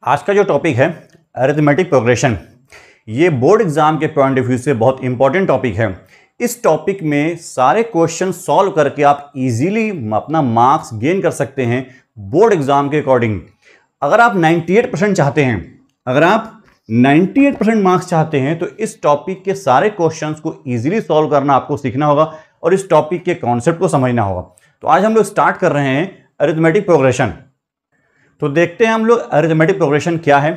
आज का जो टॉपिक है अरिथमेटिक प्रोग्रेशन, ये बोर्ड एग्जाम के पॉइंट ऑफ व्यू से बहुत इंपॉर्टेंट टॉपिक है। इस टॉपिक में सारे क्वेश्चन सॉल्व करके आप इजीली अपना मार्क्स गेन कर सकते हैं बोर्ड एग्जाम के अकॉर्डिंग। अगर आप 98% चाहते हैं, अगर आप 98% मार्क्स चाहते हैं तो इस टॉपिक के सारे क्वेश्चंस को इजीली सॉल्व करना आपको सीखना होगा और इस टॉपिक के कॉन्सेप्ट को समझना होगा। तो आज हम लोग स्टार्ट कर रहे हैं अरिथमेटिक प्रोग्रेशन। तो देखते हैं हम लोग अरिथमेटिक प्रोग्रेशन क्या है।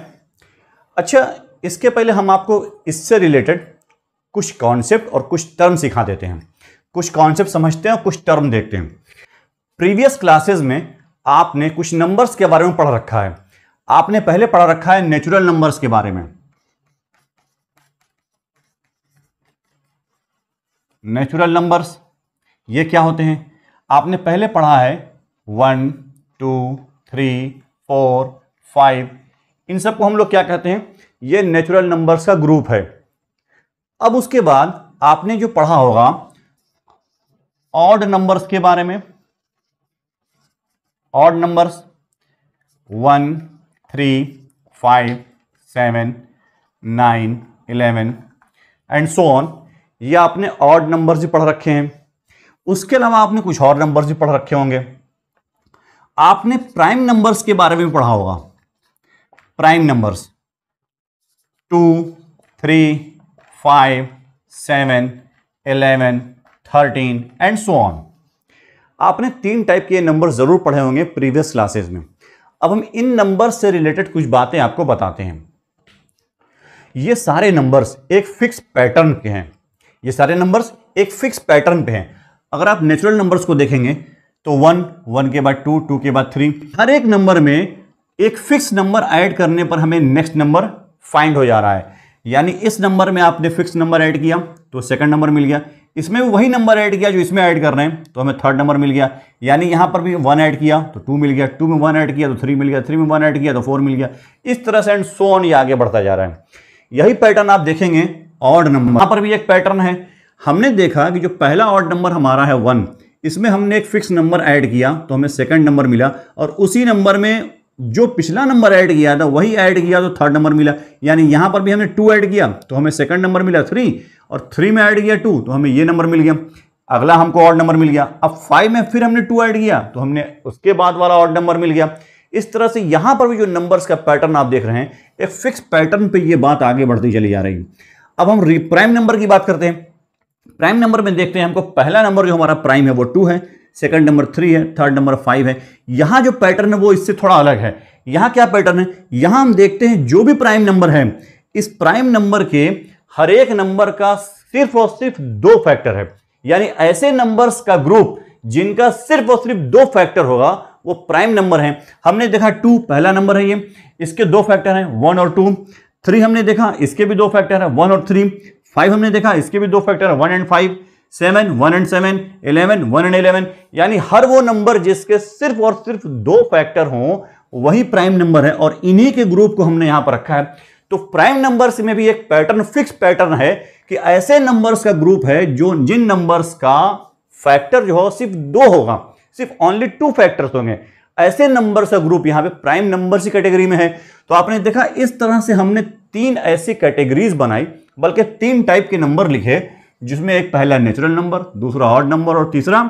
अच्छा, इसके पहले हम आपको इससे रिलेटेड कुछ कॉन्सेप्ट और कुछ टर्म सिखा देते हैं। कुछ कॉन्सेप्ट समझते हैं और कुछ टर्म देखते हैं। प्रीवियस क्लासेस में आपने कुछ नंबर्स के बारे में पढ़ रखा है। आपने पहले पढ़ा रखा है नेचुरल नंबर्स के बारे में। नेचुरल नंबर्स ये क्या होते हैं आपने पहले पढ़ा है। 1, 2, 3, 4, 5, इन सबको हम लोग क्या कहते हैं, ये नेचुरल नंबर्स का ग्रुप है। अब उसके बाद आपने जो पढ़ा होगा ऑड नंबर्स के बारे में। Odd numbers 1, 3, 5, 7, 9, 11 and so on, ये आपने ऑड नंबर्स भी पढ़ रखे हैं। उसके अलावा आपने कुछ और नंबर्स भी पढ़ रखे होंगे। आपने प्राइम नंबर्स के बारे में पढ़ा होगा। Prime numbers 2, 3, 5, 7, 11, 13 and so on. आपने 3 टाइप के नंबर जरूर पढ़े होंगे प्रीवियस क्लासेस में। अब हम इन नंबर्स से रिलेटेड कुछ बातें आपको बताते हैं। ये सारे नंबर्स एक फिक्स पैटर्न के हैं। ये सारे नंबर्स एक फिक्स पैटर्न पे हैं। अगर आप नेचुरल नंबर्स को देखेंगे तो 1, 1 के बाद 2, 2 के बाद 3, हर एक नंबर में एक फिक्स नंबर ऐड करने पर हमें नेक्स्ट नंबर फाइंड हो जा रहा है। यानी इस नंबर में आपने फिक्स नंबर ऐड किया तो सेकंड नंबर मिल गया। इसमें वही नंबर ऐड किया जो इसमें ऐड कर रहे हैं तो हमें थर्ड नंबर मिल गया। यानी यहां पर भी 1 ऐड किया तो 2 मिल गया, 2 में 1 ऐड किया तो 3 मिल गया, 3 में 1 ऐड किया तो 4 मिल गया। इस तरह से एंड सो ऑन ये आगे बढ़ता जा रहा है। यही पैटर्न आप देखेंगे ऑड नंबर, यहां पर भी एक पैटर्न है। हमने देखा कि जो पहला ऑड नंबर हमारा है 1, इसमें हमने एक फिक्स नंबर ऐड किया तो हमें सेकंड नंबर मिला, और उसी नंबर में जो पिछला नंबर ऐड किया था वही ऐड किया तो थर्ड नंबर मिला। यानी यहां पर भी हमने 2 ऐड किया तो हमें सेकंड नंबर मिला 3, और 3 में ऐड किया 2 तो हमें ये नंबर मिल गया। अगला हमको ऑड नंबर मिल गया। अब 5 में फिर हमने 2 ऐड किया तो हमने उसके बाद वाला ऑड नंबर मिल गया। इस तरह से यहां पर भी जो नंबर्स का पैटर्न आप देख रहे हैं, एक फिक्स पैटर्न पे ये बात आगे बढ़ती चली जा रही है। अब हम प्राइम नंबर की बात करते हैं। प्राइम नंबर में देखते हैं हमको पहला नंबर जो हमारा प्राइम है वो 2 है, सेकंड नंबर 3 है, थर्ड नंबर 5 है। यहां जो पैटर्न है वो इससे थोड़ा अलग है। यहां क्या पैटर्न है, यहां हम देखते हैं जो भी प्राइम नंबर है, इस प्राइम नंबर के हर एक नंबर का सिर्फ और सिर्फ 2 फैक्टर है। यानी ऐसे नंबर्स का ग्रुप जिनका सिर्फ और सिर्फ 2 फैक्टर होगा वो प्राइम नंबर है। हमने देखा 2 पहला नंबर है, ये इसके 2 फैक्टर हैं 1 और 2। 3 हमने देखा इसके भी 2 फैक्टर है 1 और 3। 5 हमने देखा इसके भी 2 फैक्टर है 1 एंड 5। 7 1 and 7, 11 1 and 11। यानी हर वो नंबर जिसके सिर्फ और सिर्फ 2 फैक्टर हों वही प्राइम नंबर है, और इन्हीं के ग्रुप को हमने यहां पर रखा है। तो प्राइम नंबर्स में भी एक पैटर्न, फिक्स पैटर्न है कि ऐसे नंबर्स का ग्रुप है जो जिन नंबर्स का फैक्टर जो हो सिर्फ 2 होगा, सिर्फ ओनली 2 फैक्टर्स होंगे, ऐसे नंबर्स का ग्रुप यहां पे प्राइम नंबर्स की कैटेगरी में है। तो आपने देखा इस तरह से हमने 3 ऐसी कैटेगरीज बनाई, बल्कि 3 टाइप के नंबर लिखे, जिसमें एक पहला नेचुरल नंबर, दूसरा ऑड नंबर और तीसरा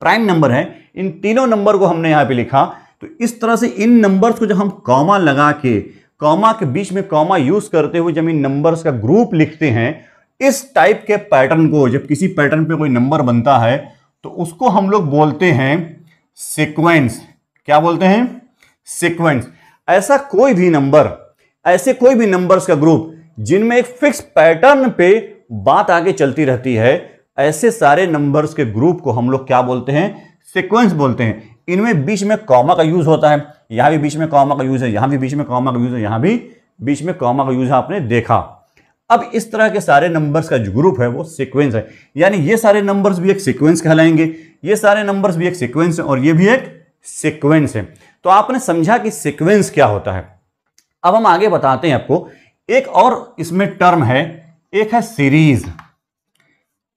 प्राइम नंबर है। इन तीनों नंबर को हमने यहां पे लिखा। तो इस तरह से इन नंबर्स को जब हम कॉमा लगा के, कॉमा के बीच में कॉमा यूज करते हुए जब इन नंबर्स का ग्रुप लिखते हैं, इस टाइप के पैटर्न को, जब किसी पैटर्न पे कोई नंबर बनता है तो उसको हम लोग बोलते हैं सीक्वेंस। क्या बोलते हैं? सीक्वेंस। ऐसा कोई भी नंबर, ऐसे कोई भी नंबर्स का ग्रुप जिनमें एक फिक्स पैटर्न पे बात आगे चलती रहती है, ऐसे सारे नंबर्स के ग्रुप को हम लोग क्या बोलते हैं? सीक्वेंस बोलते हैं। इनमें बीच में कॉमा का यूज होता है। यहां भी बीच में कॉमा का यूज है, यहां भी बीच में कॉमा का यूज है, यहां भी बीच में कॉमा का यूज है, आपने देखा। अब इस तरह के सारे नंबर्स का जो ग्रुप है वो सीक्वेंस है। यानी ये सारे नंबर्स भी एक सीक्वेंस कहलाएंगे, ये सारे नंबर्स भी एक सीक्वेंस है, और ये भी एक सीक्वेंस है। तो आपने समझा कि सीक्वेंस क्या होता है। अब हम आगे बताते हैं आपको। एक और इसमें टर्म है, एक है सीरीज।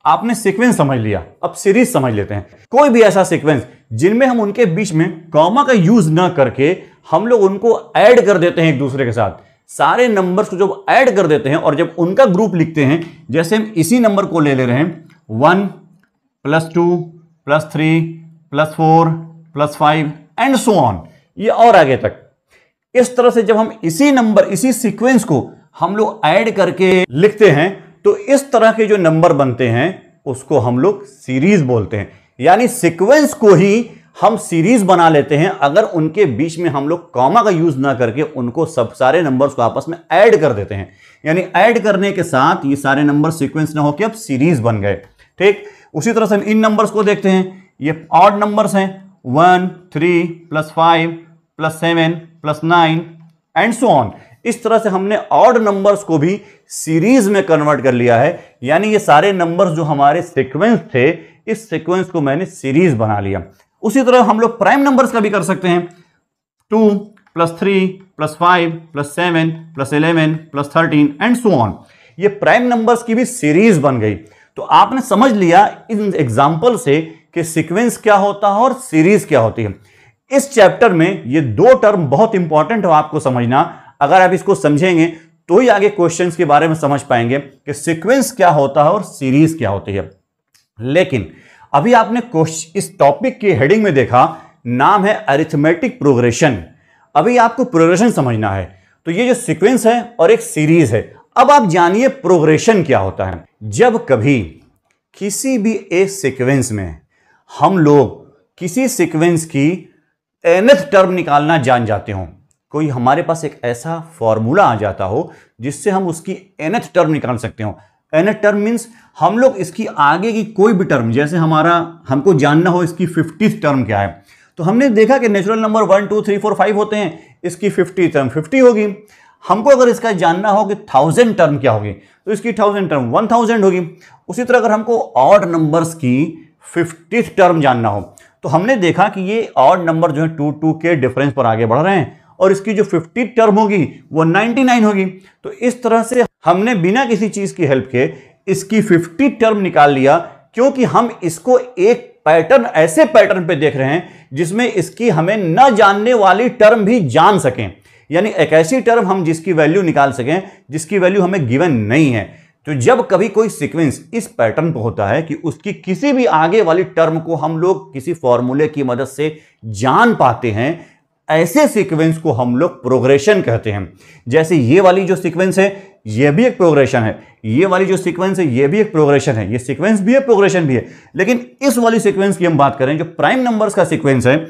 आपने सीक्वेंस समझ लिया, अब सीरीज समझ लेते हैं। कोई भी ऐसा सीक्वेंस जिनमें हम उनके बीच में कॉमा का यूज ना करके हम लोग उनको ऐड कर देते हैं एक दूसरे के साथ। सारे नंबर्स को जब ऐड कर देते हैं और जब उनका ग्रुप लिखते हैं, जैसे हम इसी नंबर को ले रहे हैं 1 + 2 + 3 + 4 + 5 एंड सो ऑन, ये और आगे तक। इस तरह से जब हम इसी नंबर, इसी सीक्वेंस को हम लोग ऐड करके लिखते हैं तो इस तरह के जो नंबर बनते हैं उसको हम लोग सीरीज बोलते हैं। यानी सीक्वेंस को ही हम सीरीज बना लेते हैं अगर उनके बीच में हम लोग कॉमा का यूज ना करके उनको सब सारे नंबर्स को आपस में ऐड कर देते हैं। यानी ऐड करने के साथ ये सारे नंबर सीक्वेंस ना होकर अब सीरीज बन गए। ठीक, उसी तरह से हम इन नंबर्स को देखते हैं, ये ऑड नंबर्स हैं 1 3 + 5 + 7 + 9 एंड सो ऑन। इस तरह से हमने ऑड नंबर्स को भी सीरीज में कन्वर्ट कर लिया है। यानी ये सारे नंबर्स जो हमारे सीक्वेंस थे, इस सीक्वेंस को मैंने सीरीज बना लिया। उसी तरह हम लोग प्राइम नंबर्स का भी कर सकते हैं, 2 + 3 + 5 + 7 + 11 + 13 एंड सो ऑन। ये प्राइम नंबर्स की भी सीरीज बन गई। तो आपने समझ लिया इन एग्जाम्पल से कि सीक्वेंस क्या होता है और सीरीज क्या होती है। इस चैप्टर में ये दो टर्म बहुत इंपॉर्टेंट है आपको समझना। अगर आप इसको समझेंगे तो ही आगे क्वेश्चंस के बारे में समझ पाएंगे कि सीक्वेंस क्या होता है और सीरीज क्या होती है। लेकिन अभी आपने इस टॉपिक की हेडिंग में देखा, नाम है अरिथमेटिक प्रोग्रेशन। अभी आपको प्रोग्रेशन समझना है। तो ये जो सीक्वेंस है और एक सीरीज है। अब आप जानिए प्रोग्रेशन क्या होता है। जब कभी किसी भी एक सीक्वेंस में हम लोग किसी सीक्वेंस की nth टर्म निकालना जान जाते हो, कोई हमारे पास एक ऐसा फॉर्मूला आ जाता हो जिससे हम उसकी nth टर्म निकाल सकते हो। nth टर्म मींस हम लोग इसकी आगे की कोई भी टर्म, जैसे हमको जानना हो इसकी 50th टर्म क्या है, तो हमने देखा कि नेचुरल नंबर 1 2 3 4 5 होते हैं, इसकी 50th टर्म 50 होगी। हमको अगर इसका जानना हो कि 1000 टर्म क्या होगी तो इसकी 1000 टर्म 1000 होगी। उसी तरह अगर हमको ऑड नंबर्स की 50th टर्म जानना हो तो हमने देखा कि ये ऑड नंबर जो है 2 2 के डिफरेंस पर आगे बढ़ रहे हैं और इसकी जो 50th टर्म होगी वो 99 होगी। तो इस तरह से हमने बिना किसी चीज की हेल्प के इसकी 50th टर्म निकाल लिया, क्योंकि हम इसको एक पैटर्न, ऐसे पैटर्न पे देख रहे हैं जिसमें इसकी हमें न जानने वाली टर्म भी जान सकें। यानी एक ऐसी टर्म हम जिसकी वैल्यू निकाल सकें जिसकी वैल्यू हमें गिवन नहीं है। तो जब कभी कोई सीक्वेंस इस पैटर्न पर होता है कि उसकी किसी भी आगे वाली टर्म को हम लोग किसी फॉर्मूले की मदद से जान पाते हैं, ऐसे सीक्वेंस को हम लोग प्रोग्रेशन कहते हैं। जैसे ये वाली जो सीक्वेंस है ये भी एक प्रोग्रेशन है, ये वाली जो सीक्वेंस है ये भी एक प्रोग्रेशन है, ये सीक्वेंस भी है प्रोग्रेशन भी है। लेकिन इस वाली सीक्वेंस की हम बात करें जो प्राइम नंबर्स का सीक्वेंस है,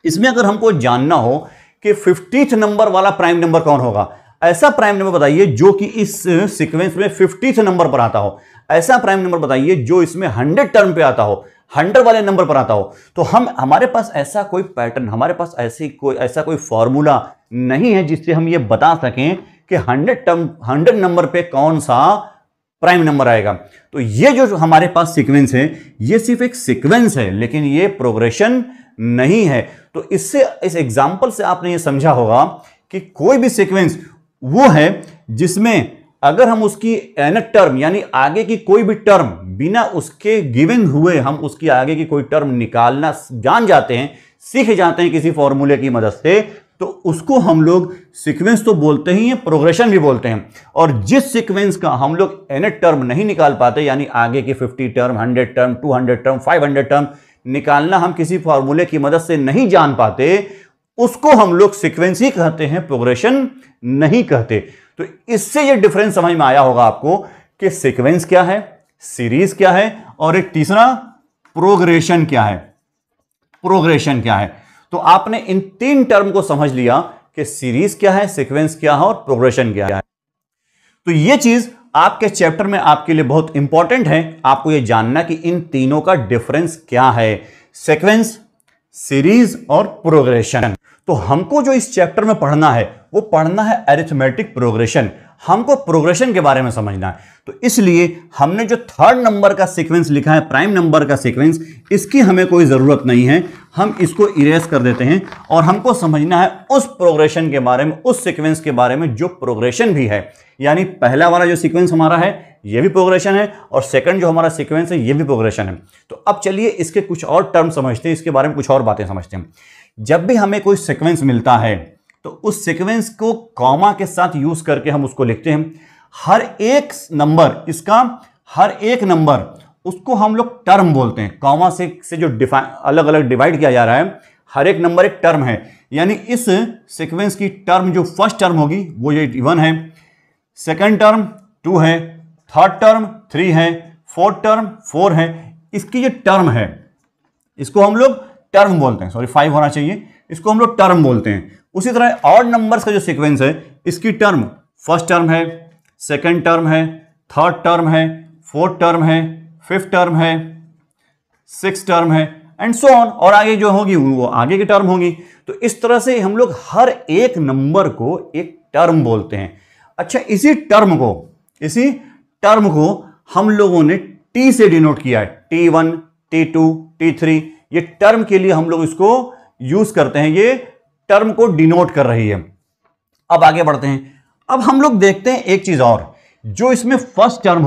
इसमें अगर हमको जानना हो कि 50th नंबर वाला प्राइम नंबर कौन होगा, ऐसा प्राइम नंबर बताइए जो कि इस सीक्वेंस में 50th नंबर पर आता हो, ऐसा प्राइम नंबर बताइए जो इसमें 100 टर्म पे आता हो, 100 वाले नंबर पर आता हो। तो हमारे पास ऐसा कोई पैटर्न, हमारे पास ऐसा कोई फॉर्मूला नहीं है जिससे हम ये बता सकें कि 100 नंबर पे कौन सा प्राइम नंबर आएगा। तो ये जो हमारे पास सीक्वेंस है ये सिर्फ एक सीक्वेंस है, लेकिन ये प्रोग्रेशन नहीं है। तो इस एग्जांपल से आपने ये समझा होगा कि कोई भी सीक्वेंस वो है जिसमें अगर हम उसकी nth टर्म यानी आगे की कोई भी टर्म बिना उसके गिवन हुए हम उसकी आगे की कोई टर्म निकालना जान जाते हैं, सीख जाते हैं किसी फॉर्मूले की मदद से, तो उसको हम लोग सीक्वेंस तो बोलते ही हैं, प्रोग्रेशन भी बोलते हैं। और जिस सीक्वेंस का हम लोग nth टर्म नहीं निकाल पाते, यानी आगे की 50 टर्म, 100 टर्म, 200 टर्म, 500 टर्म निकालना हम किसी फॉर्मूले की मदद से नहीं जान पाते, उसको हम लोग सीक्वेंस ही कहते हैं, प्रोग्रेशन नहीं कहते। तो इससे ये डिफरेंस समझ में आया होगा आपको कि सीक्वेंस क्या है, सीरीज क्या है, और एक तीसरा प्रोग्रेशन क्या है। प्रोग्रेशन क्या है, तो आपने इन तीन टर्म को समझ लिया कि सीरीज क्या है, सीक्वेंस क्या है और प्रोग्रेशन क्या है। तो ये चीज आपके चैप्टर में आपके लिए बहुत इंपॉर्टेंट है, आपको ये जानना कि इन तीनों का डिफरेंस क्या है, सीक्वेंस, सीरीज और प्रोग्रेशन। तो हमको जो इस चैप्टर में पढ़ना है वो पढ़ना है अरिथमेटिक प्रोग्रेशन। हमको प्रोग्रेशन के बारे में समझना है। तो इसलिए हमने जो 3rd नंबर का सीक्वेंस लिखा है, प्राइम नंबर का सीक्वेंस, इसकी हमें कोई ज़रूरत नहीं है, हम इसको इरेज कर देते हैं। और हमको समझना है उस प्रोग्रेशन के बारे में, उस सीक्वेंस के बारे में जो प्रोग्रेशन भी है। यानी पहला वाला जो सीक्वेंस हमारा है ये भी प्रोग्रेशन है और सेकंड जो हमारा सीक्वेंस है ये भी प्रोग्रेशन है। तो अब चलिए इसके कुछ और टर्म समझते हैं, इसके बारे में कुछ और बातें समझते हैं जब भी हमें कोई सीक्वेंस मिलता है तो उस सीक्वेंस को कॉमा के साथ यूज करके हम उसको लिखते हैं। हर एक नंबर उसको हम लोग टर्म बोलते हैं। कॉमा से जो अलग अलग डिवाइड किया जा रहा है, हर एक नंबर एक टर्म है। यानी इस सीक्वेंस की टर्म जो फर्स्ट टर्म होगी वो ये 1 है, सेकंड टर्म 2 है, थर्ड टर्म 3 है, फोर्थ टर्म 4 है। इसकी जो टर्म है इसको हम लोग टर्म बोलते हैं, सॉरी 5 होना चाहिए, इसको हम लोग टर्म बोलते हैं। उसी तरह ऑड नंबर्स का जो सीक्वेंस है इसकी टर्म फर्स्ट टर्म है, सेकंड टर्म है, थर्ड टर्म है, फोर्थ टर्म है, फिफ्थ टर्म है, सिक्स टर्म है एंड सो ऑन, और आगे जो होगी वो आगे की टर्म होगी। तो इस तरह से हम लोग हर एक नंबर को एक टर्म बोलते हैं। अच्छा, इसी टर्म को हम लोगों ने टी से डिनोट किया है। T1, T2, T3, ये टर्म के लिए हम लोग इसको यूज करते हैं, ये टर्म को डिनोट कर रही है। अब आगे बढ़ते हैं। अब हम लोग देखते हैं एक चीज और, जो इसमें फर्स्ट टर्म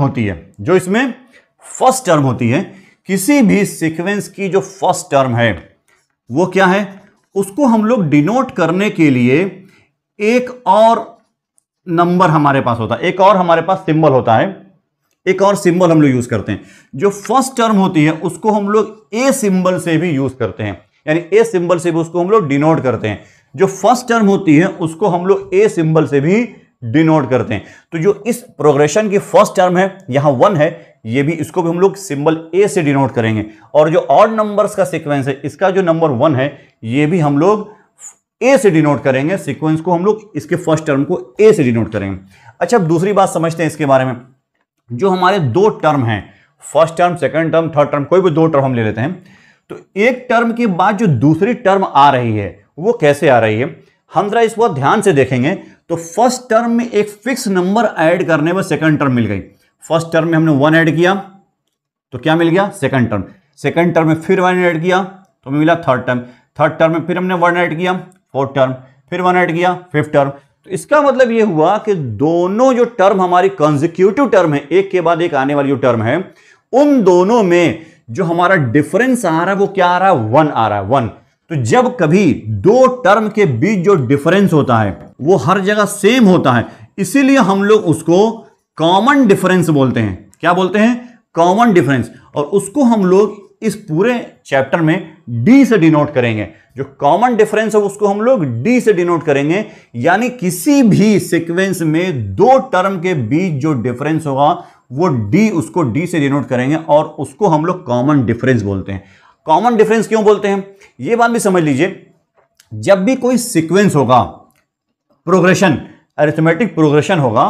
होती है, किसी भी सीक्वेंस की जो फर्स्ट टर्म है वो क्या है, उसको हम लोग डिनोट करने के लिए एक और नंबर हमारे पास होता है, एक और हमारे पास सिंबल होता है, एक और सिंबल हम लोग यूज करते हैं। जो फर्स्ट टर्म होती है उसको हम लोग ए सिंबल से भी यूज करते हैं, यानी ए सिंबल से भी उसको हम लोग डिनोट करते हैं। जो फर्स्ट टर्म होती है उसको हम लोग ए सिंबल से भी डिनोट करते हैं। तो जो इस प्रोग्रेशन की फर्स्ट टर्म है यहां 1 है, ये भी इसको भी हम लोग सिंबल ए से डिनोट करेंगे। और जो ऑड नंबर्स का सीक्वेंस है इसका जो नंबर 1 है ये भी हम लोग ए से डिनोट करेंगे। सीक्वेंस को हम लोग इसके फर्स्ट टर्म को ए से डिनोट करेंगे। अच्छा, अब दूसरी बात समझते हैं इसके बारे में। जो हमारे दो टर्म हैं, first term, second term, third term, कोई भी दो टर्म हम ले लेते हैं, तो एक टर्म के बाद जो दूसरी टर्म आ रही है वो कैसे आ रही है, हम जरा इसको ध्यान से देखेंगे। तो फर्स्ट टर्म में एक फिक्स नंबर ऐड करने में सेकंड टर्म मिल गई। फर्स्ट टर्म में हमने 1 ऐड किया तो क्या मिल गया, सेकंड टर्म। सेकंड टर्म में फिर 1 ऐड किया तो मिला थर्ड टर्म। थर्ड टर्म में फिर हमने 1 ऐड किया, फोर्थ टर्म, फिर 1 ऐड किया, फिफ्थ टर्म। तो इसका मतलब ये हुआ कि दोनों जो टर्म हमारी कंसेक्यूटिव टर्म है, एक के बाद एक आने वाली जो टर्म है, उन दोनों में जो हमारा डिफरेंस आ रहा है वो क्या आ रहा है, 1 आ रहा है, 1। तो जब कभी दो टर्म के बीच जो डिफरेंस होता है वो हर जगह सेम होता है, इसीलिए हम लोग उसको कॉमन डिफरेंस बोलते हैं। क्या बोलते हैं, कॉमन डिफरेंस। और उसको हम लोग इस पूरे चैप्टर में डी से डिनोट करेंगे। जो कॉमन डिफरेंस है उसको हम लोग डी से डिनोट करेंगे। यानी किसी भी सीक्वेंस में दो टर्म के बीच जो डिफरेंस होगा वो डी, उसको डी से डिनोट करेंगे और उसको हम लोग कॉमन डिफरेंस बोलते हैं। कॉमन डिफरेंस क्यों बोलते हैं, यह बात भी समझ लीजिए। जब भी कोई सीक्वेंस होगा, प्रोग्रेशन, अरिथमेटिक प्रोग्रेशन होगा,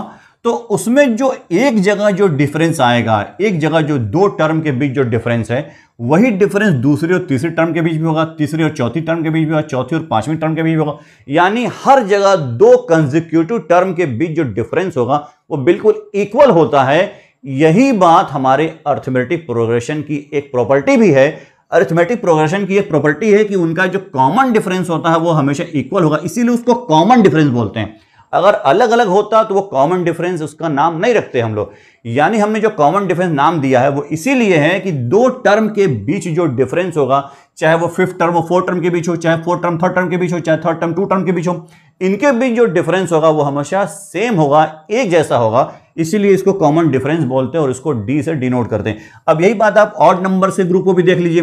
तो उसमें जो एक जगह जो डिफरेंस आएगा, एक जगह जो दो टर्म के बीच जो डिफरेंस है, वही डिफरेंस दूसरी और तीसरी टर्म के बीच भी होगा, तीसरी और चौथी टर्म के बीच भी होगा, चौथी और पांचवी टर्म के बीच भी होगा। यानी हर जगह दो कंसेक्यूटिव टर्म के बीच जो डिफरेंस होगा वो बिल्कुल इक्वल होता है। यही बात हमारे अरिथमेटिक प्रोग्रेशन की एक प्रॉपर्टी भी है। अरिथमेटिक प्रोग्रेशन की एक प्रॉपर्टी है कि उनका जो कॉमन डिफरेंस होता है वो हमेशा इक्वल होगा, इसीलिए उसको कॉमन डिफरेंस बोलते हैं। अगर अलग अलग होता तो वो कॉमन डिफरेंस उसका नाम नहीं रखते हम लोग। यानी हमने जो कॉमन डिफरेंस नाम दिया है वो इसीलिए है कि दो टर्म के बीच जो डिफरेंस होगा, चाहे वो फिफ्थ टर्म और फोर्थ टर्म के बीच हो, चाहे फोर्थ टर्म थर्ड टर्म के बीच हो, चाहे थर्ड टर्म टू टर्म के बीच हो, इनके बीच जो डिफरेंस होगा वो हमेशा सेम होगा, एक जैसा होगा। इसीलिए इसको कॉमन डिफरेंस बोलते हैं और इसको डी से डिनोट करते हैं। अब यही बात आप ऑड नंबर से ग्रुप को भी देख लीजिए।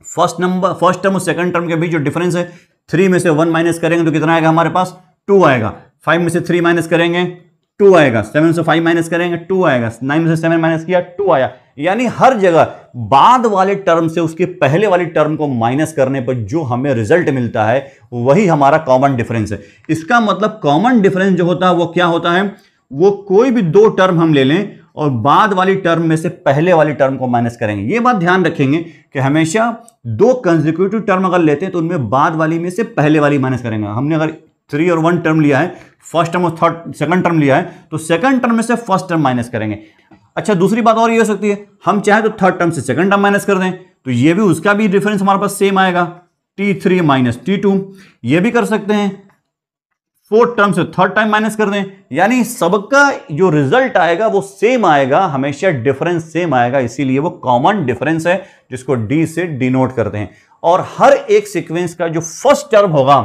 फर्स्ट टर्म और सेकंड टर्म के बीच जो डिफरेंस है, 3 में से 1 माइनस करेंगे तो कितना आएगा हमारे पास, 2 आएगा। 5 में से 3 माइनस करेंगे 2 आएगा। 7 से 5 माइनस करेंगे 2 आएगा। 9 में से 7 माइनस किया 2 आया। यानी हर जगह बाद वाले टर्म से उसके पहले वाली टर्म को माइनस करने पर जो हमें रिजल्ट मिलता है वही हमारा कॉमन डिफरेंस है। इसका मतलब कॉमन डिफरेंस जो होता है वो क्या होता है, वो कोई भी दो टर्म हम ले लें और बाद वाली टर्म में से पहले वाली टर्म को माइनस करेंगे। ये बात ध्यान रखेंगे कि हमेशा दो कंसेक्यूटिव टर्म अगर लेते हैं तो उनमें बाद वाली में से पहले वाली माइनस करेंगे। हमने अगर 3 और 1 टर्म लिया है, फर्स्ट टर्म और सेकंड टर्म लिया है, तो सेकंड टर्म में से फर्स्ट टर्म माइनस करेंगे। अच्छा, दूसरी बात और ये हो सकती है, हम चाहे तो थर्ड टर्म से सेकंड टर्म माइनस कर दें तो ये भी, उसका भी डिफरेंस हमारे पास सेम आएगा, T3 माइनस T2। ये भी कर सकते हैं, फोर्थ टर्म से थर्ड टाइम माइनस कर दें। यानी सबका जो रिजल्ट आएगा वो सेम आएगा, हमेशा डिफरेंस सेम आएगा। इसीलिए वो कॉमन डिफरेंस है जिसको डी से डिनोट करते हैं। और हर एक सीक्वेंस का जो फर्स्ट टर्म होगा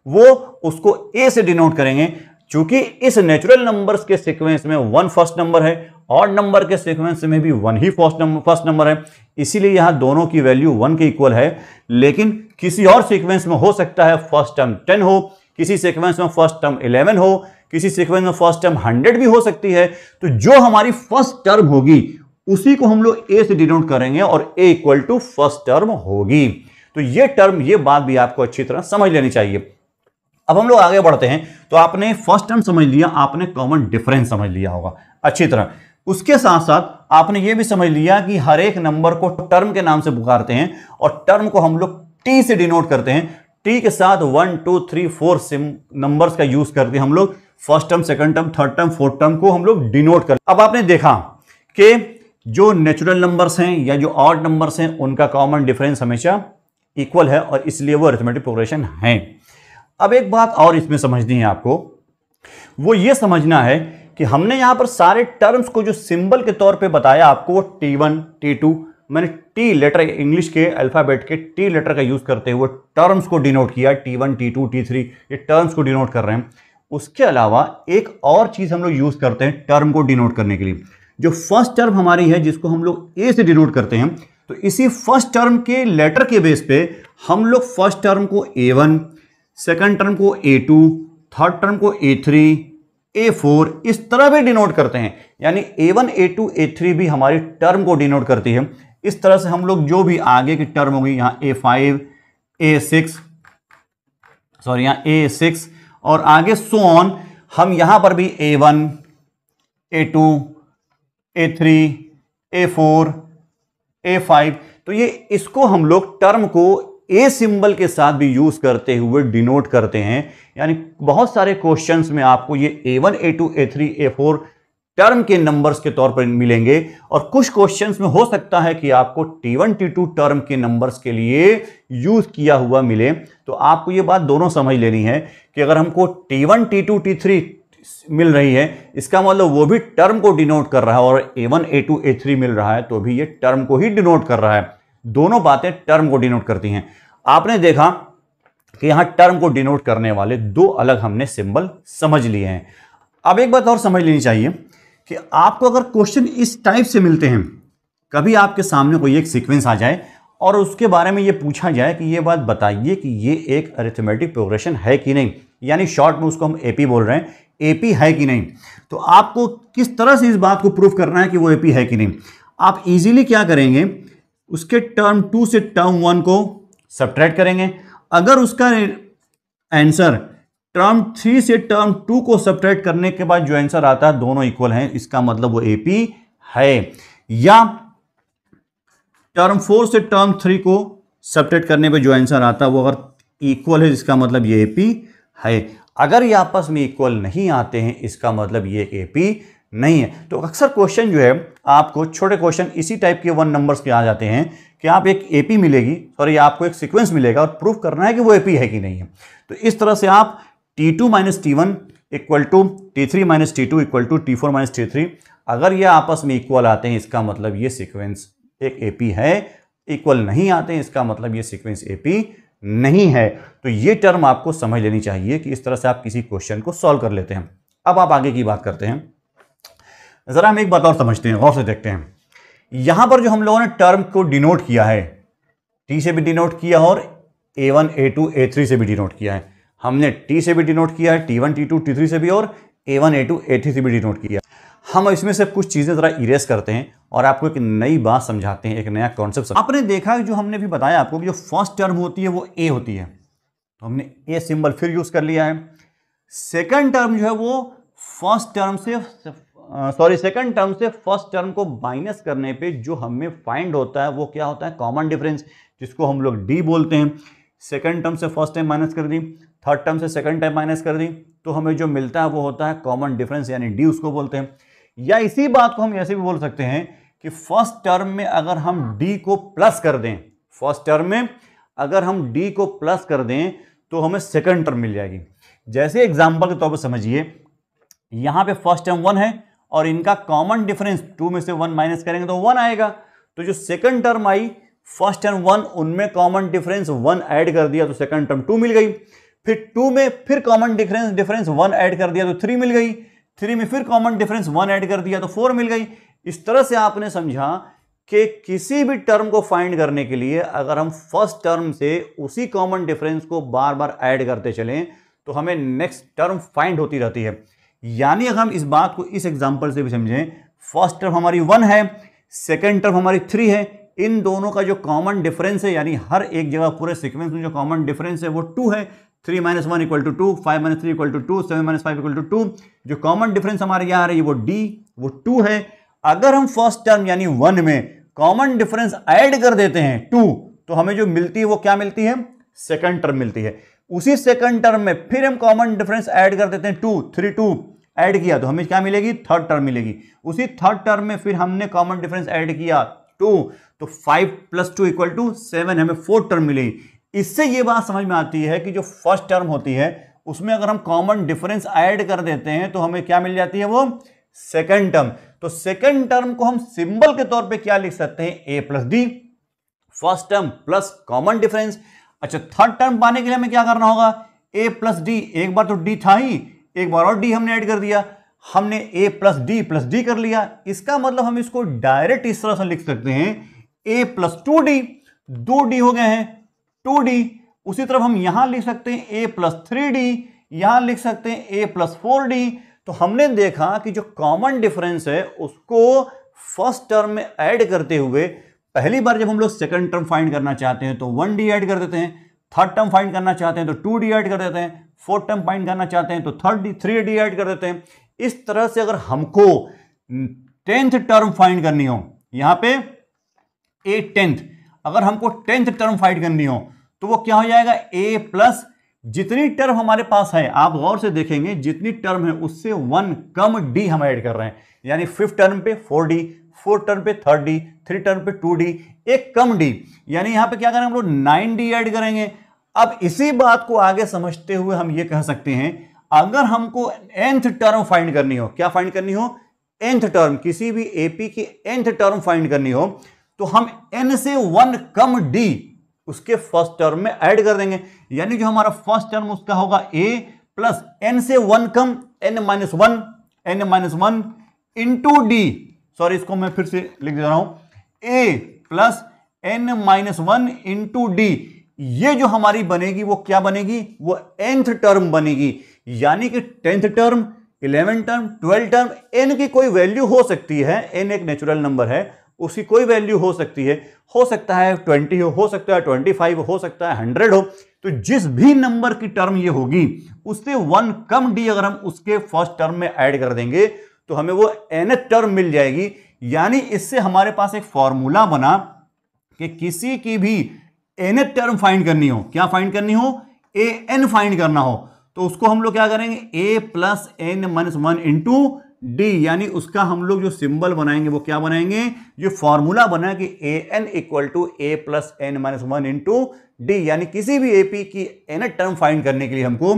वो उसको ए से डिनोट करेंगे। चूंकि इस नेचुरल नंबर्स के सीक्वेंस में 1 फर्स्ट नंबर है, ऑड नंबर के सीक्वेंस में भी 1 ही फर्स्ट नंबर है, इसीलिए यहां दोनों की वैल्यू 1 के इक्वल है। लेकिन किसी और सीक्वेंस में हो सकता है फर्स्ट टर्म 10 हो, किसी सीक्वेंस में फर्स्ट टर्म 11 हो, किसी सीक्वेंस में फर्स्ट टर्म 100 भी हो सकती है। तो जो हमारी फर्स्ट टर्म होगी उसी को हम लोग ए से डिनोट करेंगे और ए इक्वल टू फर्स्ट टर्म होगी। तो ये टर्म, ये बात भी आपको अच्छी तरह समझ लेनी चाहिए। अब हम लोग आगे बढ़ते हैं। तो आपने फर्स्ट टर्म समझ लिया, आपने कॉमन डिफरेंस समझ लिया होगा अच्छी तरह। उसके साथ साथ आपने ये भी समझ लिया कि हर एक नंबर को टर्म के नाम से पुकारते हैं और टर्म को हम लोग टी से डिनोट करते हैं। टी के साथ 1 2 3 4 नंबर्स का यूज करते हैं हम लोग। First term, second term, third term, fourth term को हम लोग डिनोट करते हैं। अब आपने देखा कि जो नेचुरल नंबर्स हैं या जो ऑड नंबर्स हैं उनका कॉमन डिफरेंस हमेशा इक्वल है और इसलिए वो अरिथमेटिक प्रोग्रेशन है। अब एक बात और इसमें समझनी है आपको, वो ये समझना है कि हमने यहां पर सारे टर्म्स को जो सिंबल के तौर पे बताया आपको, वो T1 T2, मैंने टी लेटर, इंग्लिश के अल्फाबेट के टी लेटर का यूज करते हुए टर्म्स को डिनोट किया। T1 T2 T3 ये टर्म्स को डिनोट कर रहे हैं। उसके अलावा एक और चीज हम लोग यूज करते हैं टर्म को डिनोट करने के लिए। जो फर्स्ट टर्म हमारी है जिसको हम लोग ए से डिनोट करते हैं, तो इसी फर्स्ट टर्म के लेटर के बेस पे हम लोग फर्स्ट टर्म को A1, सेकंड टर्म को A2, थर्ड टर्म को A3, A4 इस तरह भी डिनोट करते हैं। यानी A1 A2 A3 भी हमारी टर्म को डिनोट करती है। इस तरह से हम लोग जो भी आगे की टर्म होगी, यहां A5 A6 सॉरी यहां A6 और आगे सो ऑन, हम यहां पर भी A1 A2 A3 A4 A5, तो ये इसको हम लोग टर्म को ए सिंबल के साथ भी यूज करते हुए डिनोट करते हैं। यानी बहुत सारे क्वेश्चंस में आपको ये A1 A2 A3 A4 term के नंबर्स के तौर पर मिलेंगे और कुछ क्वेश्चंस में हो सकता है कि आपको T1 T2 टर्म के नंबर्स के लिए यूज किया हुआ मिले। तो आपको ये बात दोनों समझ लेनी है कि अगर हमको T1 T2 T3 मिल रही है, इसका मतलब वो भी टर्म को डिनोट कर रहा है, और A1 A2 A3 मिल रहा है तो भी ये टर्म को ही डिनोट कर रहा है। दोनों बातें टर्म को डिनोट करती हैं। आपने देखा कि यहां टर्म को डिनोट करने वाले दो अलग हमने सिंबल समझ लिए हैं। अब एक बात और समझ लेनी चाहिए कि आपको अगर क्वेश्चन इस टाइप से मिलते हैं, कभी आपके सामने कोई एक सीक्वेंस आ जाए और उसके बारे में ये पूछा जाए कि ये बात बताइए कि ये एक अरिथमेटिक प्रोग्रेशन है कि नहीं, यानी शॉर्ट में उसको हम एपी बोल रहे हैं, एपी है कि नहीं, तो आपको किस तरह से इस बात को प्रूव करना है कि वो एपी है कि नहीं। आप इजीली क्या करेंगे, उसके टर्म 2 से टर्म 1 को सब्ट्रैक्ट करेंगे। अगर उसका आंसर टर्म 3 से टर्म 2 को सब्ट्रैक्ट करने के बाद जो आंसर आता है दोनों इक्वल हैं, इसका मतलब वो एपी है। या टर्म 4 से टर्म 3 को सब्ट्रैक्ट करने पे जो आंसर आता है वो अगर इक्वल है, इसका मतलब ये एपी है। अगर ये आपस में इक्वल नहीं आते हैं, इसका मतलब ये एपी नहीं है। तो अक्सर क्वेश्चन जो है आपको छोटे क्वेश्चन इसी टाइप के 1 नंबर्स के आ जाते हैं कि आप एक एपी मिलेगी, सॉरी आपको एक सीक्वेंस मिलेगा और प्रूफ करना है कि वो एपी है कि नहीं है। तो इस तरह से आप T2 - T1 equal to T3 - T2 equal to T4 - T3, अगर ये आपस में इक्वल आते हैं इसका मतलब ये सीक्वेंस एक एपी है। इक्वल नहीं आते हैं इसका मतलब ये सीक्वेंस एपी नहीं है। तो ये टर्म आपको समझ लेनी चाहिए कि इस तरह से आप किसी क्वेश्चन को सॉल्व कर लेते हैं। अब आप आगे की बात करते हैं। जरा हम एक बात और समझते हैं, गौर से देखते हैं। यहां पर जो हम लोगों ने टर्म को डिनोट किया है, टी से भी डिनोट किया और A1 A2 A3 से भी डिनोट किया है। हमने टी से भी डिनोट किया है, T1 T2 T3 से भी, और A1 A2 A3 से भी डिनोट किया। हम इसमें से कुछ चीजें जरा इरेज करते हैं और आपको एक नई बात समझाते हैं, एक नया कॉन्सेप्ट। आपने देखा जो हमने भी बताया आपको कि जो फर्स्ट टर्म होती है वो ए होती है, तो हमने ए सिंबल फिर यूज कर लिया है। सेकंड टर्म जो है वो फर्स्ट टर्म से सेकंड टर्म से फर्स्ट टर्म को माइनस करने पे जो हमें फाइंड होता है वो क्या होता है, कॉमन डिफरेंस, जिसको हम लोग डी बोलते हैं। सेकंड टर्म से फर्स्ट टाइम माइनस कर दी, थर्ड टर्म से सेकंड टाइम माइनस कर दी, तो हमें जो मिलता है वो होता है कॉमन डिफरेंस, यानी डी उसको बोलते हैं। या इसी बात को हम ऐसे भी बोल सकते हैं कि फर्स्ट टर्म में अगर हम डी को प्लस कर दें, फर्स्ट टर्म में अगर हम डी को प्लस कर दें तो हमें सेकंड टर्म मिल जाएगी। जैसे एग्जांपल के तौर पर समझिए, यहां पे फर्स्ट टर्म 1 है और इनका कॉमन डिफरेंस 2 में से 1 माइनस करेंगे तो 1 आएगा। तो जो सेकंड टर्म आई फर्स्ट टर्म 1, उनमें कॉमन डिफरेंस 1 ऐड कर दिया तो सेकंड टर्म 2 मिल गई। फिर 2 में फिर कॉमन डिफरेंस 1 ऐड कर दिया तो 3 मिल गई। 3 में फिर कॉमन डिफरेंस 1 ऐड कर दिया तो 4 मिल गई। इस तरह से आपने समझा कि किसी भी टर्म को फाइंड करने के लिए अगर हम फर्स्ट टर्म से उसी कॉमन डिफरेंस को बार बार ऐड करते चलें तो हमें नेक्स्ट टर्म फाइंड होती रहती है। यानी अगर हम इस बात को इस एग्जांपल से भी समझें, फर्स्ट टर्म हमारी 1 है, सेकंड टर्म हमारी 3 है, इन दोनों का जो कॉमन डिफरेंस है यानी हर एक जगह पूरे सीक्वेंस में जो कॉमन डिफरेंस है वो 2 है। 3 - 1 = 2, 5 - 3 = 2, 7 - 5 = 2। जो कॉमन डिफरेंस हमारे यहाँ आ रही है वो डी, वो 2 है। अगर हम फर्स्ट टर्म यानी 1 में कॉमन डिफरेंस ऐड कर देते हैं 2, तो हमें जो मिलती है वो क्या मिलती है? सेकंड टर्म मिलती है। उसी सेकंड टर्म में फिर हम कॉमन डिफरेंस ऐड कर देते हैं 2, 3 2 ऐड किया तो हमें क्या मिलेगी? थर्ड टर्म मिलेगी। उसी थर्ड टर्म में फिर हमने कॉमन डिफरेंस ऐड किया 2, तो 5 + 2 = 7, हमें फोर्थ टर्म मिलेगी। इससे ये बात समझ में आती है कि जो फर्स्ट टर्म होती है उसमें अगर हम कॉमन डिफरेंस ऐड कर देते हैं तो हमें क्या मिल जाती है? वो सेकंड टर्म। तो सेकंड टर्म को हम सिंबल के तौर पे क्या लिख सकते हैं? a + d, first term plus common difference. अच्छा, थर्ड टर्म पाने के लिए हमें क्या करना होगा? a + d, एक बार तो d था ही, एक बार और d हमने ऐड कर दिया, हमने a + d कर लिया। इसका मतलब हम इसको डायरेक्ट इस तरह से लिख सकते हैं a + 2d, 2d हो गए हैं 2d। उसी तरफ हम यहां लिख सकते हैं a + 3d, यहां लिख सकते हैं a + 4d। तो हमने देखा कि जो कॉमन डिफरेंस है उसको फर्स्ट टर्म में ऐड करते हुए पहली बार जब हम लोग सेकंड टर्म फाइंड करना चाहते हैं तो 1d ऐड कर देते हैं, थर्ड टर्म फाइंड करना चाहते हैं तो 2d ऐड कर देते हैं, फोर्थ टर्म फाइंड करना चाहते हैं तो 3d ऐड कर देते हैं। इस तरह से अगर हमको 10th टर्म फाइंड करनी हो, यहां पे a 10th, अगर हमको 10th टर्म फाइंड करनी हो तो वो क्या हो जाएगा? a प्लस जितनी टर्म हमारे पास है, आप गौर से देखेंगे जितनी टर्म है उससे 1 कम d हम ऐड कर रहे हैं। यानी 5th टर्म पे 4d, 4th टर्म पे 3d, 3rd टर्म पे 2d, एक कम d, यानी यहां पे क्या करेंगे हम लोग? 9d ऐड करेंगे। अब इसी बात को आगे समझते हुए हम ये कह सकते हैं अगर हमको nth टर्म फाइंड करनी हो, क्या फाइंड करनी हो? nth टर्म, किसी भी एपी की nth टर्म फाइंड करनी हो तो हम n से 1 कम d उसके फर्स्ट टर्म में ऐड कर देंगे। यानी जो हमारा फर्स्ट टर्म उसका होगा a प्लस n से 1 कम n - 1 इंटू d, सॉरी इसको मैं फिर से लिख दे रहा हूं, a plus n - 1 into d। ये जो हमारी बनेगी वो क्या बनेगी? वो nth टर्म बनेगी। यानी कि 10th term, 11th term, 12th term, n की कोई वैल्यू हो सकती है, n एक नेचुरल नंबर है, उसकी कोई वैल्यू हो सकती है, हो सकता है 20 हो सकता है 25 हो सकता है 100 हो। तो जिस भी नंबर की टर्म ये होगी उससे 1 कम d अगर हम उसके फर्स्ट टर्म में ऐड कर देंगे तो हमें वो nth टर्म मिल जाएगी। यानी इससे हमारे पास एक फॉर्मूला बना कि किसी की भी nth टर्म फाइंड करनी हो, क्या फाइंड करनी हो? an फाइंड करना हो तो उसको हम लोग क्या करेंगे? a plus n - 1 into d, यानी उसका हम लोग जो सिंबल बनाएंगे वो क्या बनाएंगे? जो फॉर्मूला बना कि an = a plus n - 1 into d। यानी किसी भी एपी की nth टर्म फाइंड करने के लिए हमको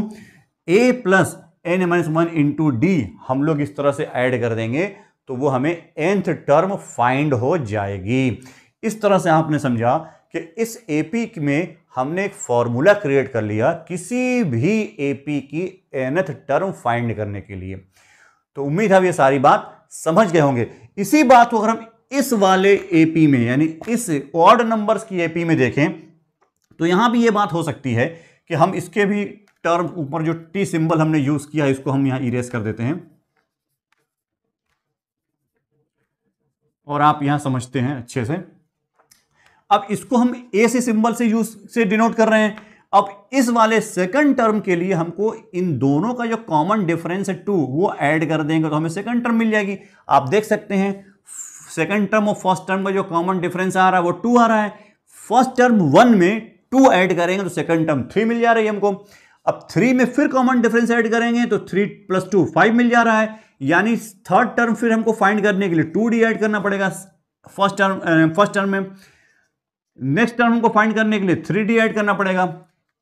a plus n - 1 into d हम लोग इस तरह से ऐड कर देंगे तो वो हमें nth टर्म फाइंड हो जाएगी। इस तरह से आपने समझा कि इस एपी में हमने एक फॉर्मूला क्रिएट कर लिया किसी भी एपी की nth टर्म फाइंड करने के लिए। तो उम्मीद है ये सारी बात समझ गए होंगे। इसी बात को अगर हम इस वाले एपी में यानी इस ऑड नंबर्स की एपी में देखें तो यहां भी ये बात हो सकती है कि हम इसके भी टर्म ऊपर जो टी सिंबल हमने यूज किया इसको हम यहां इरेज कर देते हैं और आप यहां समझते हैं अच्छे से। अब इसको हम ए से सिंबल से डिनोट कर रहे हैं। अब इस वाले सेकंड टर्म के लिए हमको इन दोनों का जो कॉमन डिफरेंस है 2 वो ऐड कर देंगे तो हमें सेकंड टर्म मिल जाएगी। आप देख सकते हैं सेकंड टर्म और फर्स्ट टर्म का जो कॉमन डिफरेंस आ रहा है वो 2 आ रहा है। फर्स्ट टर्म 1 में 2 ऐड करेंगे तो सेकंड टर्म 3 मिल जा रही है हमको। अब 3 में फिर कॉमन डिफरेंस ऐड करेंगे तो 3 + 2 5 मिल जा रहा है। यानी थर्ड टर्म फिर हमको फाइंड करने के लिए 2d ऐड करना पड़ेगा फर्स्ट टर्म में। नेक्स्ट टर्म हमको फाइंड करने के लिए 3d ऐड करना पड़ेगा,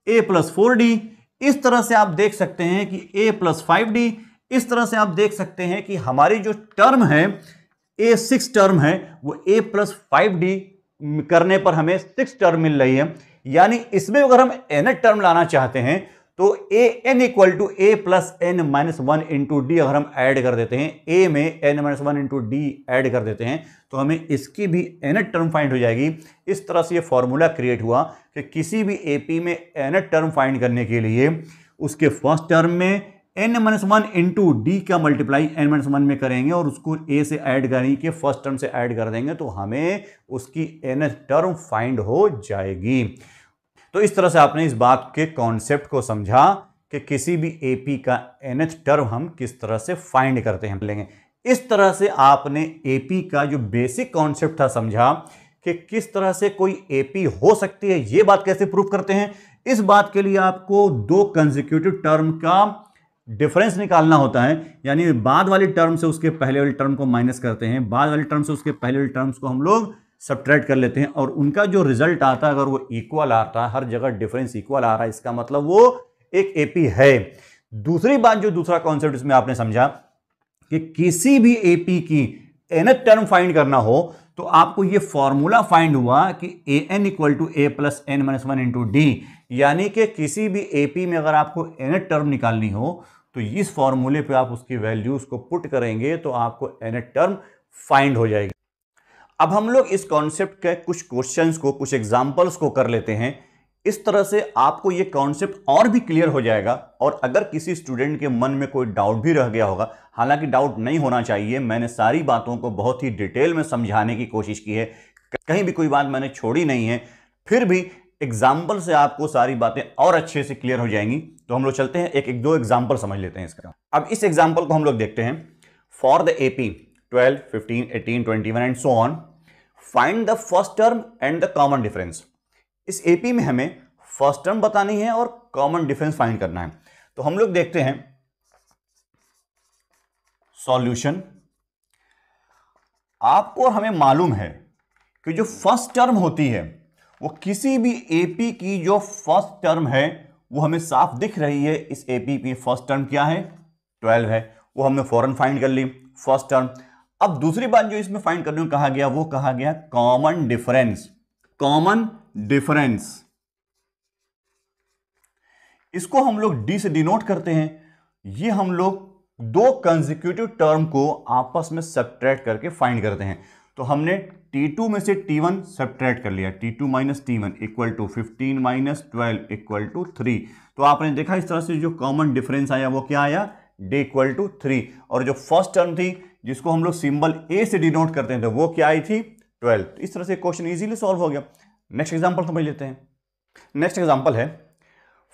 a + 4d। इस तरह से आप देख सकते हैं कि a + 5d। इस तरह से आप देख सकते हैं कि हमारी जो टर्म है a6 टर्म है वो a + 5d करने पर हमें 6 टर्म मिल रही है। यानी इसमें अगर हम nth टर्म लाना चाहते हैं तो an equal to a plus n minus 1 into D अगर हम ऐड कर देते हैं, a में n minus 1 into D add कर देते हैं तो हमें इसकी भी nth टर्म फाइंड हो जाएगी। इस तरह से ये फॉर्मूला क्रिएट हुआ कि किसी भी एपी में nth टर्म फाइंड करने के लिए उसके फर्स्ट टर्म में n माइनस 1 इंटू डी का मल्टीप्लाई n माइनस 1 में करेंगे और उसको a से ऐड करेंगे कि फर्स्ट टर्म से ऐड कर देंगे तो हमें उसकी nth टर्म फाइंड हो जाएगी। तो इस तरह से आपने इस बात के कॉन्सेप्ट को समझा कि किसी भी एपी का nth टर्म हम किस तरह से फाइंड करते हैं लेंगे। इस तरह से आपने एपी का जो बेसिक कॉन्सेप्ट था समझा कि किस तरह से कोई एपी हो सकती है। यह बात कैसे प्रूव करते हैं, इस बात के लिए आपको दो कंसेक्यूटिव टर्म का डिफरेंस निकालना होता है। यानी बाद वाली टर्म से उसके पहले वाली टर्म को माइनस करते हैं, बाद वाली टर्म से उसके पहले वाली टर्म्स को हम लोग सब्ट्रैक्ट कर लेते हैं और उनका जो रिजल्ट आता है अगर वो इक्वल आता है, हर जगह डिफरेंस इक्वल आ रहा है, इसका मतलब वो एक एपी है। दूसरी बात जो दूसरा कॉन्सेप्ट इसमें आपने समझा कि किसी भी एपी की nth टर्म फाइंड करना हो तो आपको ये फॉर्मूला फाइंड हुआ कि an equal to a plus n minus 1 into D. यानी कि किसी भी एपी में अगर आपको nth टर्म निकालनी हो तो इस फॉर्मूले पे आप उसकी वैल्यूज को पुट करेंगे तो आपको nth टर्म फाइंड हो जाएगी। अब हम लोग इस कॉन्सेप्ट के कुछ क्वेश्चंस को, कुछ एग्जांपल्स को कर लेते हैं। इस तरह से आपको ये कॉन्सेप्ट और भी क्लियर हो जाएगा। और अगर किसी स्टूडेंट के मन में कोई डाउट भी रह गया होगा, हालांकि डाउट नहीं होना चाहिए, मैंने सारी बातों को बहुत ही डिटेल में समझाने की कोशिश की है, कहीं भी कोई बात मैंने छोड़ी नहीं है, फिर भी एग्जाम्पल से आपको सारी बातें और अच्छे से क्लियर हो जाएंगी। तो हम लोग चलते हैं, एक दो एग्जाम्पल समझ लेते हैं इसका। अब इस एग्जाम्पल को हम लोग देखते हैं। For the AP 12, 15, 18, 21 and so on, find the first term and the common difference. इस एपी में हमें फर्स्ट टर्म बतानी है और कॉमन डिफरेंस फाइंड करना है। तो हम लोग देखते हैं सॉल्यूशन। आपको और हमें मालूम है कि जो फर्स्ट टर्म होती है वो किसी भी एपी की जो फर्स्ट टर्म है वो हमें साफ दिख रही है। इस एपी की फर्स्ट टर्म क्या है, 12 है, वो हमने फौरन फाइंड कर ली फर्स्ट टर्म। अब दूसरी बात जो इसमें फाइंड करने को कहा गया वो कहा गया कॉमन डिफरेंस। कॉमन डिफरेंस इसको हम लोग डी से डिनोट करते हैं। ये हम लोग दो कंसेक्यूटिव टर्म को आपस में सब्ट्रैक्ट करके फाइंड करते हैं। तो हमने T2 में से T1 सब्ट्रैक्ट कर लिया, T2 minus T1 equal to 15 minus 12 equal to 3। तो आपने देखा इस तरह से जो कॉमन डिफरेंस आया वो क्या आया, D इक्वल टू 3। और जो फर्स्ट टर्म थी जिसको हम लोग सिंबल A से डिनोट करते थे वो क्या आई थी, 12। इस तरह से क्वेश्चन इजीली सॉल्व हो गया। नेक्स्ट एग्जांपल समझ लेते हैं। नेक्स्ट एग्जांपल है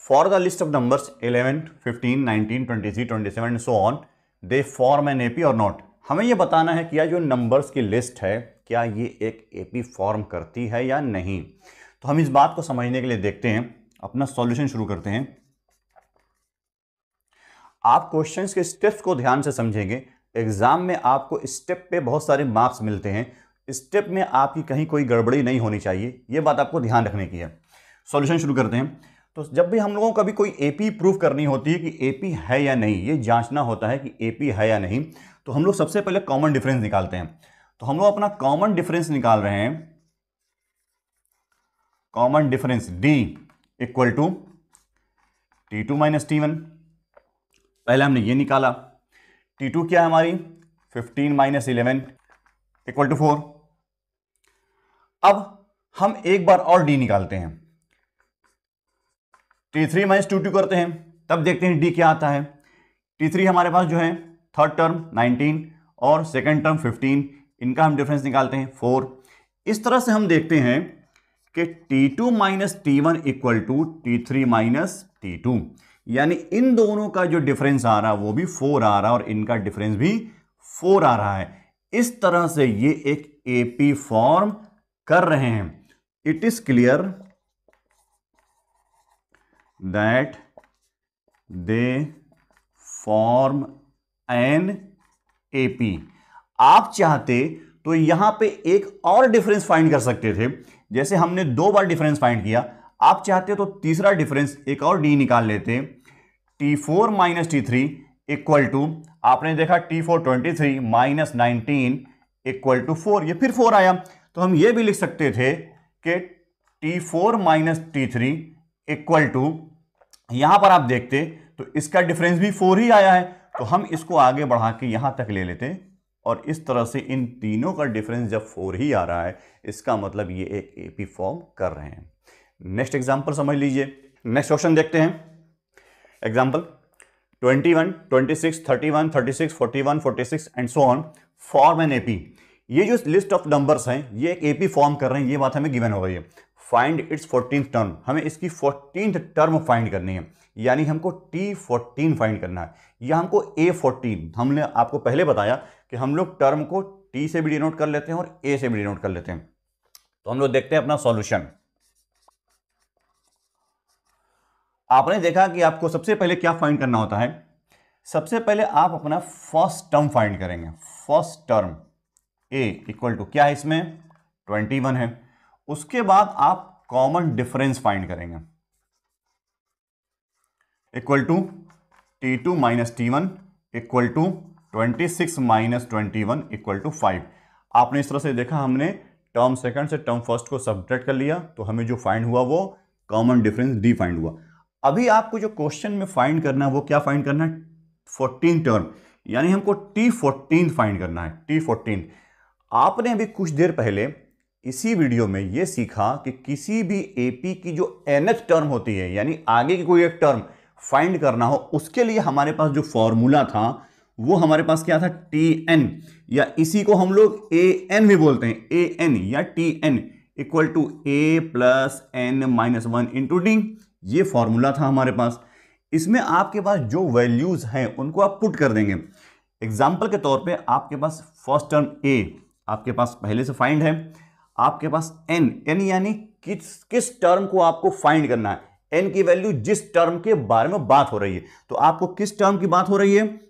for the list of numbers 11, 15, 19, 23, 27 and so on, they form an AP और नॉट। हमें यह बताना है कि यह जो नंबर्स की लिस्ट है क्या ये एक एपी फॉर्म करती है या नहीं। तो हम इस बात को समझने के लिए देखते हैं, अपना सॉल्यूशन शुरू करते हैं। आप क्वेश्चंस के स्टेप्स को ध्यान से समझेंगे। एग्जाम में आपको स्टेप पे बहुत सारे मार्क्स मिलते हैं, स्टेप में आपकी कहीं कोई गड़बड़ी नहीं होनी चाहिए, यह बात आपको ध्यान रखने की है। सॉल्यूशन शुरू करते हैं। तो जब भी हम लोगों को कभी कोई एपी प्रूव करनी होती है कि एपी है या नहीं, ये जांचना होता है कि एपी है या नहीं, तो हम लोग सबसे पहले कॉमन डिफरेंस निकालते हैं। तो हम लोग अपना कॉमन डिफरेंस निकाल रहे हैं। Common difference D equal to T2 minus T1। पहले हमने ये निकाला। T2 क्या है हमारी, 15 माइनस 11 इक्वल टू 4। अब हम एक बार और डी निकालते हैं। T3 माइनस 2 करते हैं, तब देखते हैं डी क्या आता है। T3 हमारे पास जो है थर्ड टर्म 19 और सेकेंड टर्म 15, इनका हम डिफरेंस निकालते हैं 4। इस तरह से हम देखते हैं कि T2 minus T1 equal to T3 minus T2, यानी इन दोनों का जो डिफरेंस आ रहा है वो भी 4 आ रहा है और इनका डिफरेंस भी 4 आ रहा है। इस तरह से ये एक एपी फॉर्म कर रहे हैं। It is clear that they form an AP. आप चाहते तो यहां पे एक और डिफरेंस फाइंड कर सकते थे, जैसे हमने 2 बार डिफरेंस फाइंड किया। आप चाहते तो तीसरा डिफरेंस एक और डी निकाल लेते। T4 minus T3 equal to, आपने देखा T4 23 माइनस 19 इक्वल टू 4, ये फिर 4 आया। तो हम ये भी लिख सकते थे कि T4 minus T3 equal to, यहां पर आप देखते तो इसका डिफरेंस भी 4 ही आया है, तो हम इसको आगे बढ़ा के यहां तक ले लेते और इस तरह से इन तीनों का डिफरेंस जब 4 ही आ रहा है, इसका मतलब ये एक एपी फॉर्म कर रहे हैं। नेक्स्ट एग्जांपल समझ लीजिए। नेक्स्ट क्वेश्चन देखते हैं। Example 21, 26, 31, 36, 41, 46 and so on form an AP. ये जो लिस्ट ऑफ नंबर्स हैं ये एक एपी फॉर्म कर रहे हैं, ये बात हमें गिवन हो गई है। फाइंड इट्स 14th टर्म, हमें इसकी 14th टर्म फाइंड करनी है, यानी हमको T14 फाइंड करना है या हमको A14। हमने आपको पहले बताया कि हम लोग टर्म को T से भी डिनोट कर लेते हैं और A से भी डिनोट कर लेते हैं। तो हम लोग देखते हैं अपना सॉल्यूशन। आपने देखा कि आपको सबसे पहले क्या फाइंड करना होता है, सबसे पहले आप अपना फर्स्ट टर्म फाइंड करेंगे। First term A equal to क्या है, इसमें 21 है। उसके बाद आप कॉमन डिफरेंस फाइंड करेंगे equal to T2 minus T1 equal to 26 minus 21 equal to 5। आपने इस तरह से देखा, हमने टर्म सेकंड से टर्म फर्स्ट को सब्ट्रैक्ट कर लिया, तो हमें जो फाइंड हुआ वो कॉमन डिफरेंस D फाइंड हुआ। अभी आपको जो क्वेश्चन में फाइंड करना है वो क्या फाइंड करना है, 14 टर्म, यानी हमको T14 फाइंड करना है। T14 आपने अभी कुछ देर पहले इसी वीडियो में ये सीखा कि किसी भी एपी की जो nth टर्म होती है, यानी आगे की कोई एक टर्म फाइंड करना हो, उसके लिए हमारे पास जो फॉर्मूला था वो हमारे पास क्या था, Tn, या इसी को हम लोग An भी बोलते हैं, An या Tn equal to A plus N minus 1 into D. ये फॉर्मूला था हमारे पास। इसमें आपके पास जो वैल्यूज हैं उनको आप पुट कर देंगे। एग्जाम्पल के तौर पे आपके पास फर्स्ट टर्म A आपके पास पहले से फाइंड है, आपके पास n यानी किस टर्म को आपको फाइंड करना है, n की वैल्यू जिस टर्म के बारे में बात हो रही है। तो आपको किस टर्म की बात हो रही है,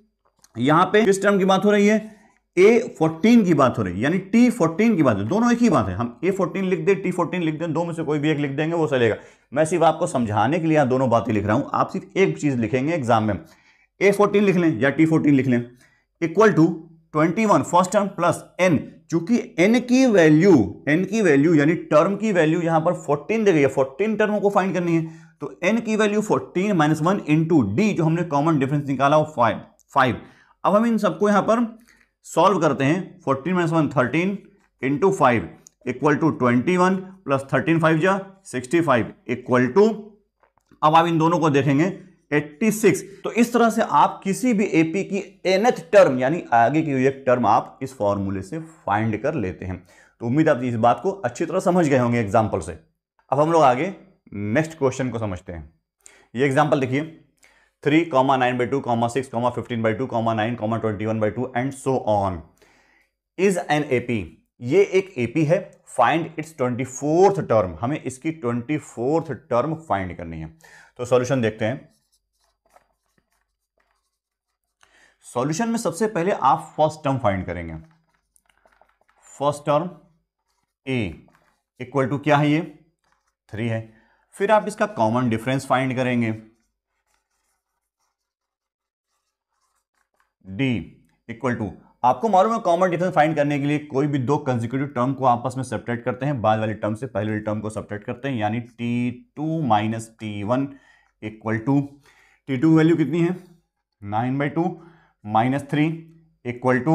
यहां पे किस टर्म की बात हो रही है, A14 की बात हो रही है, यानी T14 की बात है। दोनों एक ही बात है, हम A14 लिख दें T14 लिख दें, दो में से कोई भी एक लिख देंगे वो चलेगा। मैं सिर्फ आपको समझाने के लिए दोनों बातें लिख रहा हूं, आप सिर्फ एक चीज लिखेंगे एग्जाम में, A14 लिख लें या T14 लिख लें equal to 21 first term plus n, चूंकि n की वैल्यू यानी टर्म की वैल्यू यहां पर 14 दी गई है, 14 टर्मों को फाइंड करनी है, तो n की वैल्यू 14 माइनस 1 इंटू डी, जो हमने कॉमन डिफरेंस निकाला वो 5। अब हम इन सबको यहां पर सॉल्व करते हैं। 14 minus 1 13 into 5 equal to 21 plus 13 5 जा 65 इक्वल टू, अब आप इन दोनों को देखेंगे 86। तो इस तरह से आप किसी भी एपी की nth टर्म यानी आगे की एक टर्म आप इस फॉर्मूले से फाइंड कर लेते हैं। तो उम्मीद आप इस बात को अच्छी तरह समझ गए होंगे एग्जांपल से। अब हम लोग आगे नेक्स्ट क्वेश्चन को समझते हैं। ये एग्जांपल देखिए, 3, 9/2, 6, 15/2, 9, 21/2 and so on is an AP. ये एक एपी है। फाइंड इट्स 24th टर्म, हमें इसकी 24th टर्म फाइंड करनी है। तो सॉल्यूशन देखते हैं। सॉल्यूशन में सबसे पहले आप फर्स्ट टर्म फाइंड करेंगे। First term A equal to क्या है, ये 3 है। फिर आप इसका कॉमन डिफरेंस फाइंड करेंगे D इक्वल टू, आपको मालूम है कॉमन डिफरेंस फाइंड करने के लिए कोई भी दो कंसेक्यूटिव टर्म को आपस में सब्ट्रैक्ट करते हैं, बाद वाली टर्म से पहले वाली टर्म को सब्ट्रैक्ट करते हैं, यानी T2 minus T1 equal to, T2 value कितनी है 9/2 माइनस 3 इक्वल टू,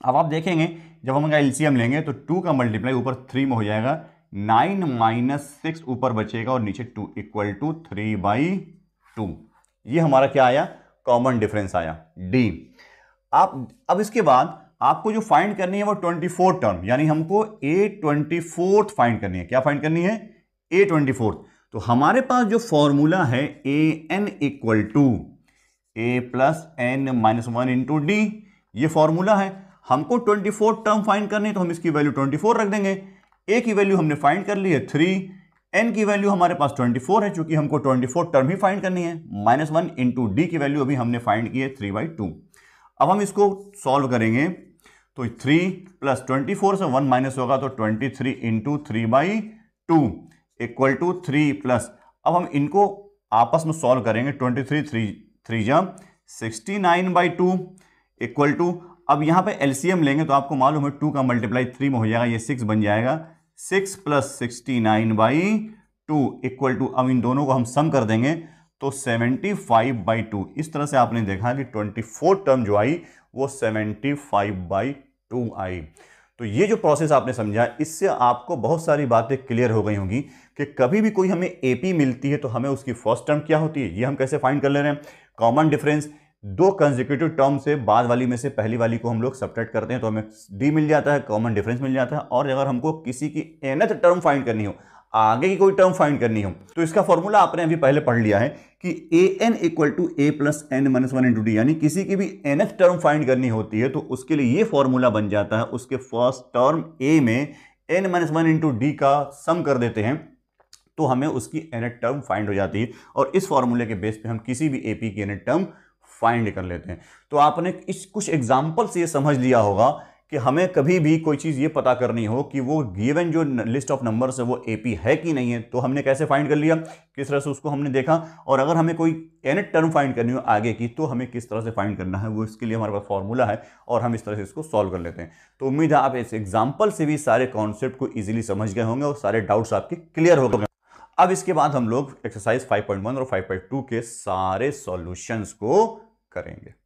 अब आप देखेंगे जब हम एलसीएम लेंगे तो 2 का मल्टीप्लाई ऊपर 3 में हो जाएगा, 9 माइनस 6 ऊपर बचेगा और नीचे 2 इक्वल टू 3/2। ये हमारा क्या आया, कॉमन डिफरेंस आया D। आप अब इसके बाद आपको जो फाइंड करनी है वो 24 टर्म, यानी हमको A24 फाइंड करनी है। क्या फाइंड करनी है, A24। तो हमारे पास जो फॉर्मूला है AN equal to A plus N minus 1 into D, ये फॉर्मूला है। हमको 24 टर्म फाइंड करनी है तो हम इसकी वैल्यू 24 रख देंगे। A की वैल्यू हमने फाइंड कर ली है 3, N की वैल्यू हमारे पास 24 है, चूंकि हमको 24 टर्म ही फाइंड करनी है। माइनस 1 इंटू डी की वैल्यू अभी हमने फाइंड की है 3/2। अब हम इसको सॉल्व करेंगे तो 3 प्लस 24 से 1 माइनस होगा तो 23 इंटू 3/2 इक्वल टू 3 प्लस, अब हम इनको आपस में सॉल्व करेंगे, 23 3 जा 69/2 इक्वल टू, अब यहां पे एलसीएम लेंगे तो आपको मालूम है 2 का मल्टीप्लाई 3 में हो जाएगा, ये 6 बन जाएगा, 6 + 69/2 इक्वल टू, अब इन दोनों को हम सम कर देंगे तो 75/2। इस तरह से आपने देखा कि 24 टर्म जो आई वो 75/2 आई। तो ये जो प्रोसेस आपने समझा, इससे आपको बहुत सारी बातें क्लियर हो गई होंगी कि कभी भी कोई हमें एपी मिलती है तो हमें उसकी फर्स्ट टर्म क्या होती है, ये हम कैसे फाइंड कर ले रहे हैं। कॉमन डिफरेंस, दो कंसेक्यूटिव टर्म से बाद वाली में से पहली वाली को हम लोग सब्ट्रैक्ट करते हैं तो हमें डी मिल जाता है, कॉमन डिफरेंस मिल जाता है। और अगर हमको किसी की nth टर्म फाइंड करनी हो, आगे की कोई टर्म फाइंड करनी हो, तो इसका फॉर्मूला आपने अभी पहले पढ़ लिया है कि an = a + n - 1 × d, यानी किसी की भी nth टर्म फाइंड करनी होती है तो उसके लिए ये फॉर्मूला बन जाता है, उसके फर्स्ट टर्म a में n - 1 × d का सम कर देते हैं तो हमें उसकी nth टर्म फाइंड हो जाती है, और इस फॉर्मूले के बेस पे हम किसी भी एपी की nth टर्म फाइंड कर लेते हैं। तो आपने इस कुछ एग्जांपल से ये समझ लिया होगा कि हमें कभी भी कोई चीज ये पता करनी हो कि वो गिवन जो लिस्ट ऑफ नंबर्स है वो एपी है कि नहीं है, तो हमने कैसे फाइंड कर लिया, किस तरह से उसको हमने देखा। और अगर हमें कोई nth टर्म फाइंड करनी हो आगे की तो हमें किस तरह से फाइंड करना है, वो इसके लिए हमारे पास फॉर्मूला है और हम इस तरह से इसको सॉल्व कर लेते हैं। तो उम्मीद है आप इस एग्जाम्पल से भी सारे कॉन्सेप्ट को ईजिली समझ गए होंगे और सारे डाउट्स आपके क्लियर हो गए। अब इसके बाद हम लोग एक्सरसाइज 5.1 और 5.2 के सारे सॉल्यूशंस को करेंगे।